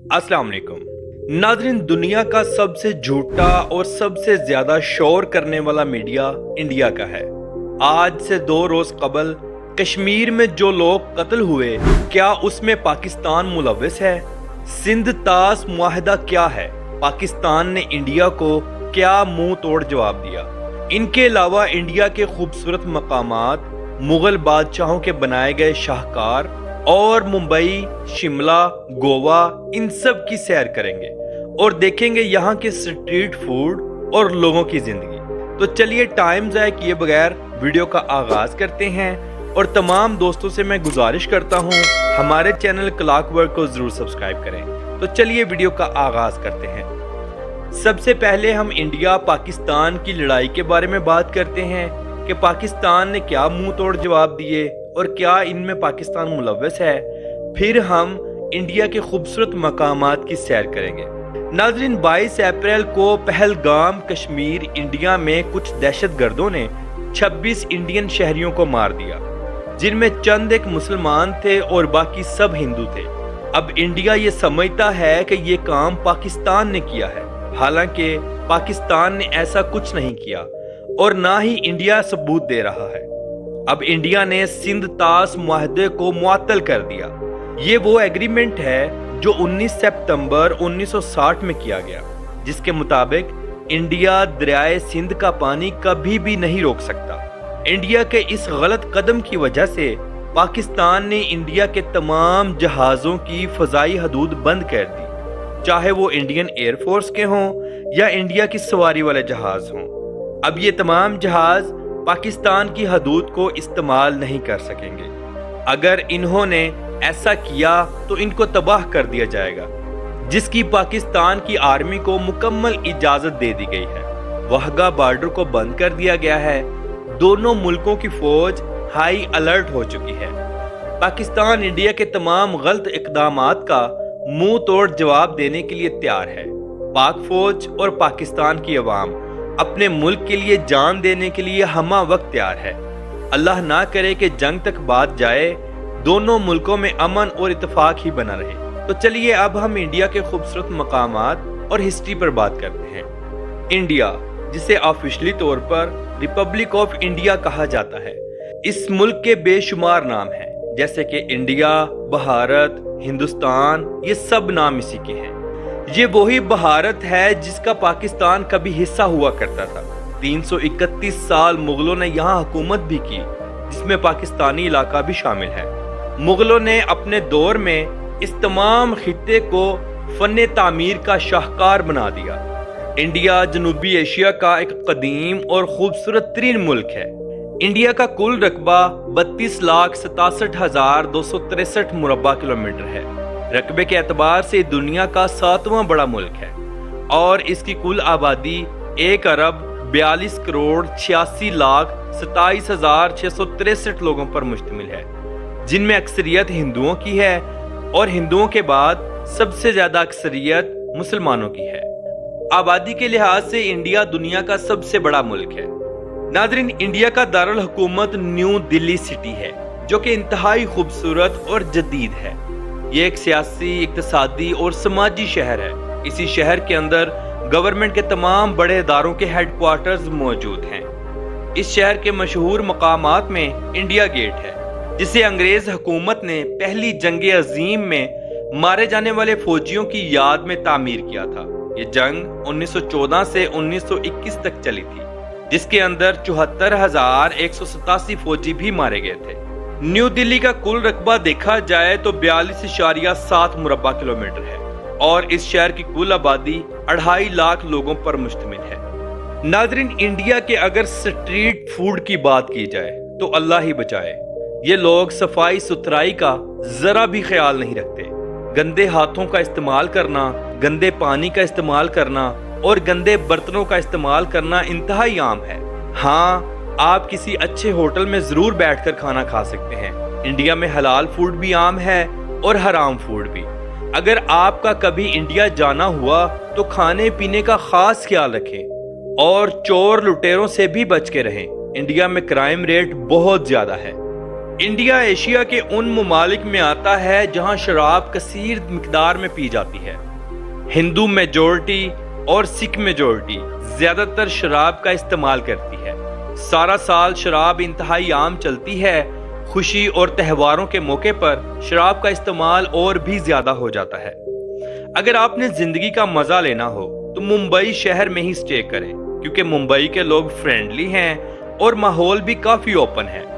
अस्सलाम वालेकुम नाज़रीन, दुनिया का सबसे झूठा और सबसे ज्यादा शोर करने वाला मीडिया इंडिया का है। आज से 2 रोज कबल कश्मीर में जो लोग कत्ल हुए, क्या उसमें पाकिस्तान मुलव्वस है? सिंध तास मुआहदा क्या है? पाकिस्तान ने इंडिया को क्या मुंह तोड़ जवाब दिया? इनके अलावा इंडिया के खूबसूरत मकामात, मुगल बादशाहों के बनाए गए शाहकार और मुंबई, शिमला, गोवा, इन सब की सैर करेंगे और देखेंगे यहाँ के स्ट्रीट फूड और लोगों की जिंदगी। तो चलिए टाइम ज़ाया किए बगैर वीडियो का आगाज करते हैं और तमाम दोस्तों से मैं गुजारिश करता हूँ हमारे चैनल क्लॉकवर्क को जरूर सब्सक्राइब करें। तो चलिए वीडियो का आगाज करते हैं। सबसे पहले हम इंडिया पाकिस्तान की लड़ाई के बारे में बात करते हैं कि पाकिस्तान ने क्या मुंह तोड़ जवाब दिए और क्या इनमें पाकिस्तान मुलव्वस है। फिर हम इंडिया के खूबसूरत मकामात की सैर करेंगे। नाज़रीन, 22 अप्रैल को पहलगाम कश्मीर इंडिया में कुछ दहशतगर्दों ने 26 इंडियन शहरियों को मार दिया, जिनमें चंद एक मुसलमान थे और बाकी सब हिंदू थे। अब इंडिया ये समझता है कि ये काम पाकिस्तान ने किया है, हालांकि पाकिस्तान ने ऐसा कुछ नहीं किया और ना ही इंडिया सबूत दे रहा है। अब इंडिया ने सिंध तास मुआहदे को मुअत्तल कर दिया। ये वो एग्रीमेंट है जो 19 सितंबर 1960 में किया गया, जिसके मुताबिक इंडिया दरियाए सिंध का पानी कभी भी नहीं रोक सकता। इंडिया के इस गलत कदम की वजह से पाकिस्तान ने इंडिया के तमाम जहाजों की फजाई हदूद बंद कर दी, चाहे वो इंडियन एयरफोर्स के हों या इंडिया की सवारी वाले जहाज हों। अब ये तमाम जहाज पाकिस्तान की हदूद को इस्तेमाल नहीं कर सकेंगे। अगर इन्होंने ऐसा किया तो इनको तबाह कर दिया जाएगा, जिसकी पाकिस्तान की आर्मी को मुकम्मल इजाजत दे दी गई है। वाहगा बॉर्डर को बंद कर दिया गया है। दोनों मुल्कों की फौज हाई अलर्ट हो चुकी है। पाकिस्तान इंडिया के तमाम गलत इकदामात का मुंह तोड़ जवाब देने के लिए तैयार है। पाक फौज और पाकिस्तान की अवाम अपने मुल्क के लिए जान देने के लिए हमा वक्त तैयार है। अल्लाह ना करे कि जंग तक बात जाए, दोनों मुल्कों में अमन और इत्तेफाक ही बना रहे। तो चलिए अब हम इंडिया के खूबसूरत मकामात और हिस्ट्री पर बात करते हैं। इंडिया, जिसे ऑफिशियली तौर पर रिपब्लिक ऑफ इंडिया कहा जाता है, इस मुल्क के बेशुमार नाम हैं, जैसे कि इंडिया, भारत, हिंदुस्तान, ये सब नाम इसी के हैं। ये वही भारत है जिसका पाकिस्तान कभी हिस्सा हुआ करता था। 331 साल मुगलों ने यहाँ हुकूमत भी की, जिसमें पाकिस्तानी इलाका भी शामिल है। मुगलों ने अपने दौर में इस तमाम खित्ते को फन तामीर का शाहकार बना दिया। इंडिया जनूबी एशिया का एक कदीम और खूबसूरत तरीन मुल्क है। इंडिया का कुल रकबा 32,67,263 मुरब्बा किलोमीटर है। रकबे के एतबार से दुनिया का 7वां बड़ा मुल्क है और इसकी कुल आबादी 1,42,86,27,663 लोगों पर मुश्तमिल है, जिनमें अक्सरियत हिंदुओं की है और हिंदुओं के बाद सबसे ज्यादा अक्सरियत मुसलमानों की है। आबादी के लिहाज से इंडिया दुनिया का सबसे बड़ा मुल्क है। नाज़रीन, इंडिया का दारुल हुकूमत न्यू दिल्ली सिटी है, जो कि इंतहाई खूबसूरत और जदीद है। ये एक सियासी, इक्तिसादी और समाजी शहर है। इसी शहर के अंदर गवर्नमेंट के तमाम बड़े इदारों के हेडक्वार्टर्स मौजूद हैं। इस शहर के मशहूर मकामात में इंडिया गेट है, जिसे अंग्रेज हुकूमत ने पहली जंग अजीम में मारे जाने वाले फौजियों की याद में तामीर किया था। ये जंग 1914 से 1921 तक चली थी, जिसके अंदर 74,187 फौजी भी मारे गए थे। न्यू दिल्ली का कुल रकबा देखा जाए तो 42.7 मुरब्बा किलोमीटर है और इस शहर की कुल आबादी 2.5 लाख लोगों पर मुश्तमिल है। नाज़रीन, इंडिया के अगर स्ट्रीट फूड की बात की जाए तो अल्लाह ही बचाए, ये लोग सफाई सुथराई का जरा भी ख्याल नहीं रखते। गंदे हाथों का इस्तेमाल करना, गंदे पानी का इस्तेमाल करना और गंदे बर्तनों का इस्तेमाल करना इंतहाई आम है। हाँ, आप किसी अच्छे होटल में जरूर बैठकर खाना खा सकते हैं। इंडिया में हलाल फूड भी आम है और हराम फूड भी। अगर आपका कभी इंडिया जाना हुआ तो खाने पीने का खास ख्याल रखें और चोर लुटेरों से भी बच के रहें। इंडिया में क्राइम रेट बहुत ज्यादा है। इंडिया एशिया के उन ममालिक में आता है जहां शराब कसीर मिकदार में पी जाती है। हिंदू मेजॉरिटी और सिख मेजॉरिटी ज्यादातर शराब का इस्तेमाल करती है। सारा साल शराब इंतहाई आम चलती है। खुशी और त्योहारों के मौके पर शराब का इस्तेमाल और भी ज्यादा हो जाता है। अगर आपने जिंदगी का मजा लेना हो तो मुंबई शहर में ही स्टे करें, क्योंकि मुंबई के लोग फ्रेंडली हैं और माहौल भी काफी ओपन है।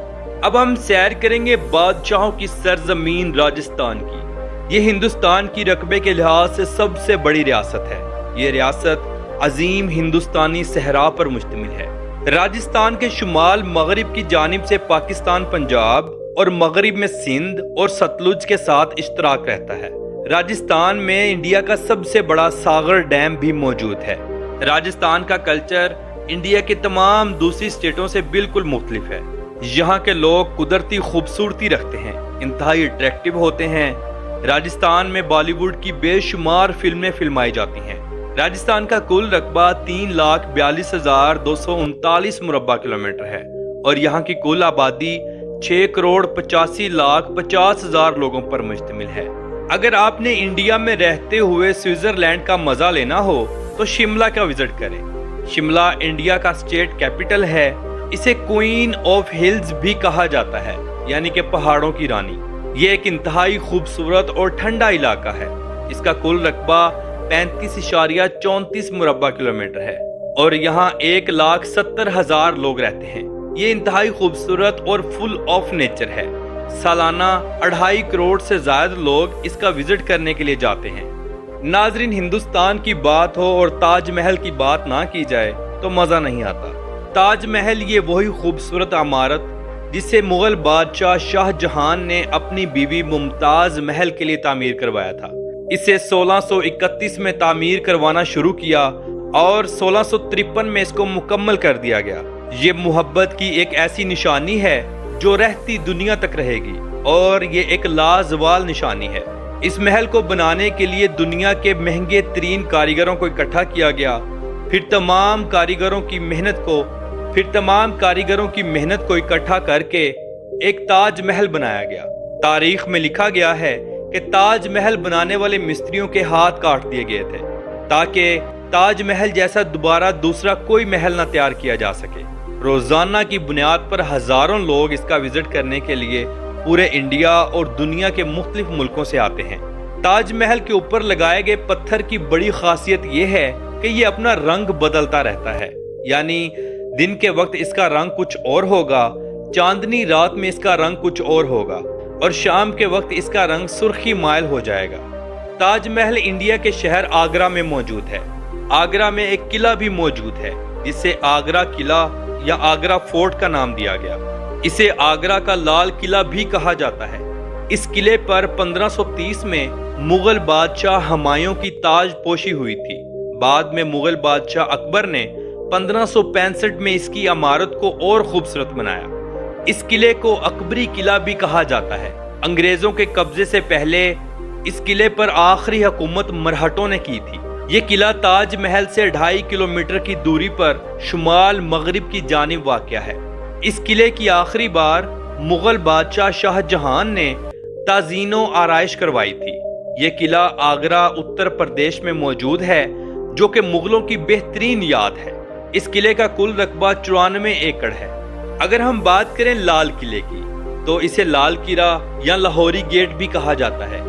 अब हम सैर करेंगे बादशाहों की सरजमीन राजस्थान की। ये हिंदुस्तान की रकबे के लिहाज से सबसे बड़ी रियासत है। ये रियासत अजीम हिंदुस्तानी सहरा पर मुश्तमिल है। राजस्थान के शुमाल मगरिब की जानिब से पाकिस्तान पंजाब और मगरिब में सिंध और सतलुज के साथ इश्तराक रहता है। राजस्थान में इंडिया का सबसे बड़ा सागर डैम भी मौजूद है। राजस्थान का कल्चर इंडिया के तमाम दूसरी स्टेटों से बिल्कुल मुख्तलिफ है। यहाँ के लोग कुदरती खूबसूरती रखते हैं, इंतहाई अट्रैक्टिव होते हैं। राजस्थान में बॉलीवुड की बेशुमार फिल्में फिल्माई जाती हैं। राजस्थान का कुल रकबा 3,42,239 मुरब्बा किलोमीटर है और यहाँ की कुल आबादी 6,85,50,000 लोगों पर मुश्तमिल है। अगर आपने इंडिया में रहते हुए स्विट्जरलैंड का मजा लेना हो तो शिमला का विजिट करें। शिमला इंडिया का स्टेट कैपिटल है। इसे क्वीन ऑफ हिल्स भी कहा जाता है, यानी कि पहाड़ों की रानी। ये एक इंतहाई खूबसूरत और ठंडा इलाका है। इसका कुल रकबा 35.34 मुरब्बा किलोमीटर है और यहाँ 1,70,000 लोग रहते हैं। ये इंतहाई खूबसूरत और फुल ऑफ नेचर है। सालाना 2.5 करोड़ से ज्यादा लोग इसका विजिट करने के लिए जाते हैं। नाजरीन, हिंदुस्तान की बात हो और ताजमहल की बात ना की जाए तो मजा नहीं आता। ताजमहल ये वही खूबसूरत इमारत जिसे मुगल बादशाह शाहजहां ने अपनी बीवी मुमताज महल के लिए तामीर करवाया था। इसे 1631 में तामीर करवाना शुरू किया और 1653 में इसको मुकम्मल कर दिया गया। ये मोहब्बत की एक ऐसी निशानी है जो रहती दुनिया तक रहेगी और ये एक लाजवाल निशानी है। इस महल को बनाने के लिए दुनिया के महंगे तरीन कारीगरों को इकट्ठा किया गया। फिर तमाम कारीगरों की मेहनत को इकट्ठा करके एक ताजमहल बनाया गया। तारीख में लिखा गया है कि ताजमहल बनाने वाले मिस्त्रियों के हाथ काट दिए गए थे ताकि ताजमहल जैसा दोबारा दूसरा कोई महल न तैयार किया जा सके। रोजाना की बुनियाद पर हजारों लोग इसका विजिट करने के लिए पूरे इंडिया और दुनिया के मुख्तलिफ मुल्कों से आते हैं। ताजमहल के ऊपर लगाए गए पत्थर की बड़ी खासियत यह है कि ये अपना रंग बदलता रहता है, यानी दिन के वक्त इसका रंग कुछ और होगा, चांदनी रात में इसका रंग कुछ और होगा और शाम के वक्त इसका रंग सुर्खी माइल हो जाएगा। ताजमहल इंडिया के शहर आगरा में मौजूद है। आगरा में एक किला भी मौजूद है जिसे आगरा किला या आगरा फोर्ट का नाम दिया गया। इसे आगरा का लाल किला भी कहा जाता है। इस किले पर 1530 में मुगल बादशाह हुमायूं की ताजपोशी हुई थी। बाद में मुगल बादशाह अकबर ने 1565 में इसकी इमारत को और खूबसूरत बनाया। इस किले को अकबरी किला भी कहा जाता है। अंग्रेजों के कब्जे से पहले इस किले पर आखिरी हुकूमत मरहटों ने की थी। ये किला ताजमहल से 2.5 किलोमीटर की दूरी पर शुमाल मगरिब की जानिब वाक़या है। इस किले की आखिरी बार मुगल बादशाह शाहजहां ने ताज़ीनो आराइश करवाई थी। ये किला आगरा उत्तर प्रदेश में मौजूद है जो कि मुगलों की बेहतरीन याद है। इस किले का कुल रकबा 94 एकड़ है। अगर हम बात करें लाल किले की तो इसे लाल किला या लाहौरी गेट भी कहा जाता है।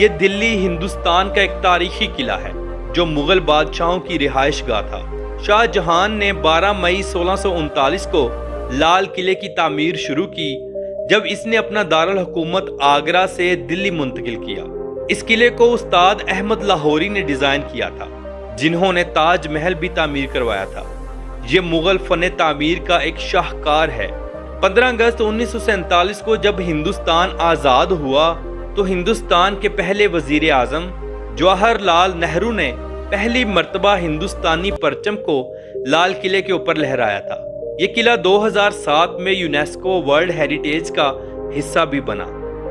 ये दिल्ली हिंदुस्तान का एक तारीखी किला है जो मुगल बादशाहों की रिहाइश गाह था। शाहजहां ने 12 मई 1639 को लाल किले की तामीर शुरू की जब इसने अपना दारुल हुकूमत आगरा से दिल्ली मुंतकिल किया। इस किले को उस्ताद अहमद लाहौरी ने डिजाइन किया था, जिन्होंने ताजमहल भी तामीर करवाया था। ये मुगल फन तामीर का एक शाहकार है। 15 अगस्त 1947 को जब हिंदुस्तान आजाद हुआ तो हिंदुस्तान के पहले वजीर आजम जवाहरलाल नेहरू ने पहली मर्तबा हिंदुस्तानी परचम को लाल किले के ऊपर लहराया था। ये किला 2007 में यूनेस्को वर्ल्ड हेरिटेज का हिस्सा भी बना।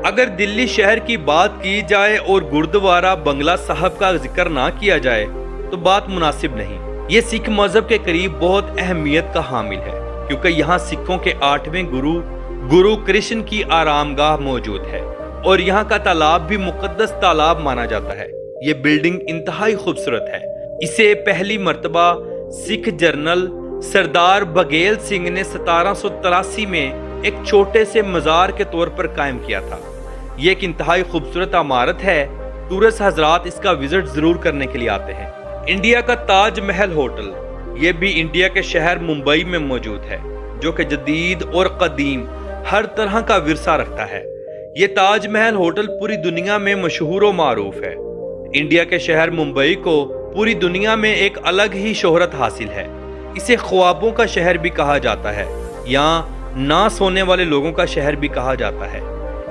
अगर दिल्ली शहर की बात की जाए और गुरुद्वारा बंगला साहब का जिक्र ना किया जाए तो बात मुनासिब नहीं। ये सिख मजहब के करीब बहुत अहमियत का हामिल है क्योंकि यहाँ सिखों के 8वें गुरु गुरु कृष्ण की आरामगाह मौजूद है और यहाँ का तालाब भी मुकद्दस तालाब माना जाता है। ये बिल्डिंग इंतहाई खूबसूरत है। इसे पहली मर्तबा सिख जनरल सरदार बघेल सिंह ने 1783 में एक छोटे से मजार के तौर पर कायम किया था। ये एक इंतहाई खूबसूरत इमारत है। टूरिस्ट हजरात इसका विजिट जरूर करने के लिए आते हैं। इंडिया का ताज महल होटल, ये भी इंडिया के शहर मुंबई में मौजूद है, जो कि जदीद और कदीम हर तरह का विरसा रखता है। ये ताज महल होटल पूरी दुनिया में मशहूर और मारूफ है। इंडिया के शहर मुंबई को पूरी दुनिया में एक अलग ही शोहरत हासिल है। इसे ख्वाबों का शहर भी कहा जाता है, यहाँ ना सोने वाले लोगों का शहर भी कहा जाता है।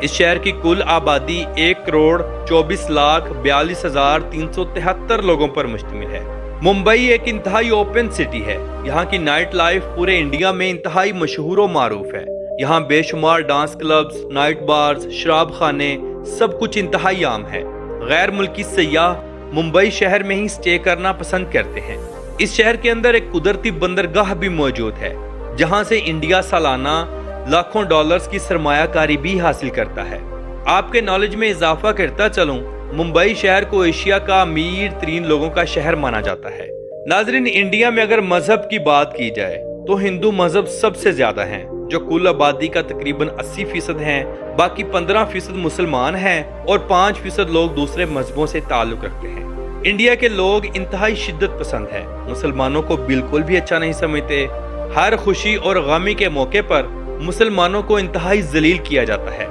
इस शहर की कुल आबादी 1,24,42,373 लोगों पर मुश्तमिल है। मुंबई एक इंतहाई ओपन सिटी है। यहाँ की नाइट लाइफ पूरे इंडिया में इंतहाई मशहूर और मारूफ है। यहाँ बेशुमार डांस क्लब्स, नाइट बार्स, शराब खाने, सब कुछ इंतहाई आम है। गैर मुल्की सयाह मुंबई शहर में ही स्टे करना पसंद करते हैं। इस शहर के अंदर एक कुदरती बंदरगाह भी मौजूद है, जहाँ से इंडिया सालाना लाखों डॉलर्स की सरमायाकारी भी हासिल करता है। आपके नॉलेज में इजाफा करता चलूं, मुंबई शहर को एशिया का अमीर तरीन लोगों का शहर माना जाता है। नाजरीन, इंडिया में अगर मजहब की बात की जाए तो हिंदू मजहब सबसे ज्यादा हैं, जो कुल आबादी का तकरीबन 80% हैं। बाकी 15% मुसलमान हैं और 5% लोग दूसरे मजहबों से ताल्लुक रखते हैं। इंडिया के लोग इंतहाई शिद्दत पसंद हैं, मुसलमानों को बिल्कुल भी अच्छा नहीं समझते। हर खुशी और गमी के मौके पर मुसलमानों को इंतहाई जलील किया जाता है।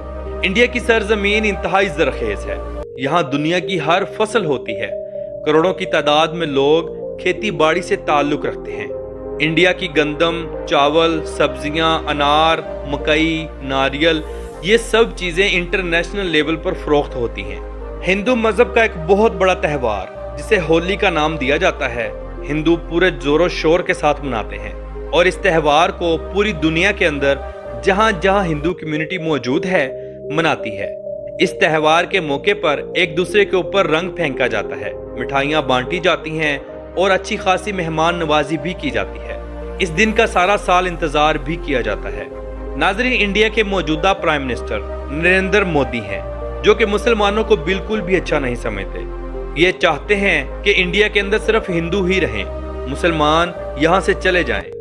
इंडिया की सरजमीन इंतहाई जरखेज है। यहाँ दुनिया की हर फसल होती है। करोड़ों की तादाद में लोग खेती बाड़ी से ताल्लुक रखते हैं। इंडिया की गंदम, चावल, सब्जियां, अनार, मकई, नारियल, ये सब चीजें इंटरनेशनल लेवल पर फरोख्त होती हैं। हिंदू मजहब का एक बहुत बड़ा त्यौहार जिसे होली का नाम दिया जाता है, हिंदू पूरे जोरों शोर के साथ मनाते हैं और इस त्यौहार को पूरी दुनिया के अंदर जहां जहां हिंदू कम्युनिटी मौजूद है मनाती है। इस त्यौहार के मौके पर एक दूसरे के ऊपर रंग फेंका जाता है, मिठाइयां बांटी जाती हैं और अच्छी खासी मेहमान नवाजी भी की जाती है। इस दिन का सारा साल इंतजार भी किया जाता है। नाजरीन, इंडिया के मौजूदा प्राइम मिनिस्टर नरेंद्र मोदी हैं, जो कि मुसलमानों को बिल्कुल भी अच्छा नहीं समझते। ये चाहते हैं कि इंडिया के अंदर सिर्फ हिंदू ही रहें, मुसलमान यहाँ से चले जाएं।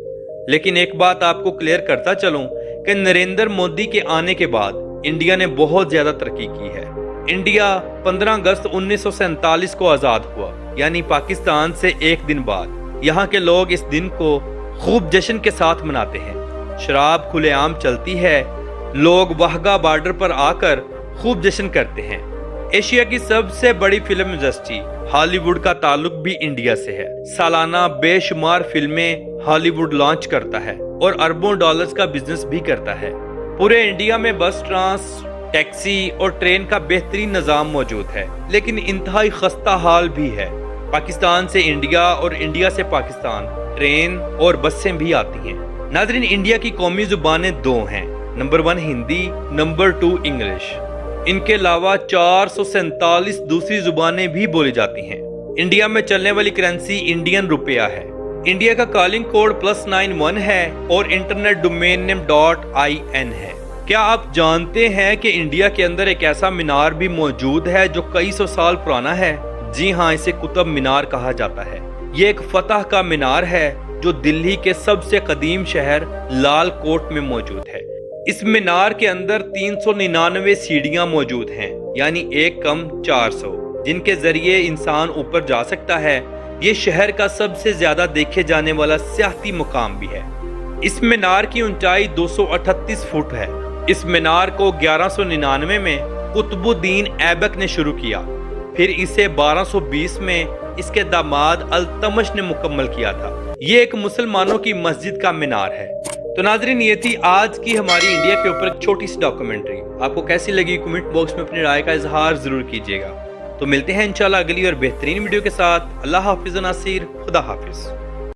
लेकिन एक बात आपको क्लियर करता चलूं कि नरेंद्र मोदी के आने के बाद इंडिया ने बहुत ज्यादा तरक्की की है। इंडिया 15 अगस्त 1947 को आजाद हुआ, यानी पाकिस्तान से एक दिन बाद। यहाँ के लोग इस दिन को खूब जश्न के साथ मनाते हैं। शराब खुलेआम चलती है। लोग वाहगा बॉर्डर पर आकर खूब जश्न करते हैं। एशिया की सबसे बड़ी फिल्म इंडस्ट्री हॉलीवुड का ताल्लुक भी इंडिया से है। सालाना बेशुमार फिल्में हॉलीवुड लॉन्च करता है और अरबों डॉलर्स का बिजनेस भी करता है। पूरे इंडिया में बस, ट्रांस, टैक्सी और ट्रेन का बेहतरीन निजाम मौजूद है, लेकिन इंतहाई खस्ता हाल भी है। पाकिस्तान से इंडिया और इंडिया से पाकिस्तान ट्रेन और बसें भी आती हैं। नाज़रीन, इंडिया की कौमी जुबानें 2 हैं, नंबर 1 हिंदी, नंबर 2 इंग्लिश। इनके अलावा 447 दूसरी जुबानें भी बोली जाती हैं। इंडिया में चलने वाली करेंसी इंडियन रुपया है। इंडिया का कॉलिंग कोड +91 है और इंटरनेट डोमेन नेम .in है। क्या आप जानते हैं कि इंडिया के अंदर एक ऐसा मीनार भी मौजूद है जो कई सौ साल पुराना है? जी हाँ, इसे कुतुब मीनार कहा जाता है। ये एक फतह का मीनार है जो दिल्ली के सबसे कदीम शहर लाल कोट में मौजूद है। इस मीनार के अंदर 399 सीढ़ियां मौजूद हैं, यानी 1 कम 400, जिनके जरिए इंसान ऊपर जा सकता है। ये शहर का सबसे ज्यादा देखे जाने वाला सियाहती मुकाम भी है। इस मीनार की ऊंचाई 238 फुट है। इस मीनार को 1199 में कुतुबुद्दीन ऐबक ने शुरू किया, फिर इसे 1220 में इसके दामाद अल्तमश ने मुकम्मल किया था। ये एक मुसलमानों की मस्जिद का मीनार है। तो नाजरीन, ये थी आज की हमारी इंडिया के ऊपर एक छोटी सी डॉक्यूमेंट्री। आपको कैसी लगी कमेंट बॉक्स में अपनी राय का इजहार जरूर कीजिएगा। तो मिलते हैं इंशाल्लाह अगली और बेहतरीन वीडियो के साथ। अल्लाह हाफिज़ नासिर, खुदा हाफिज़।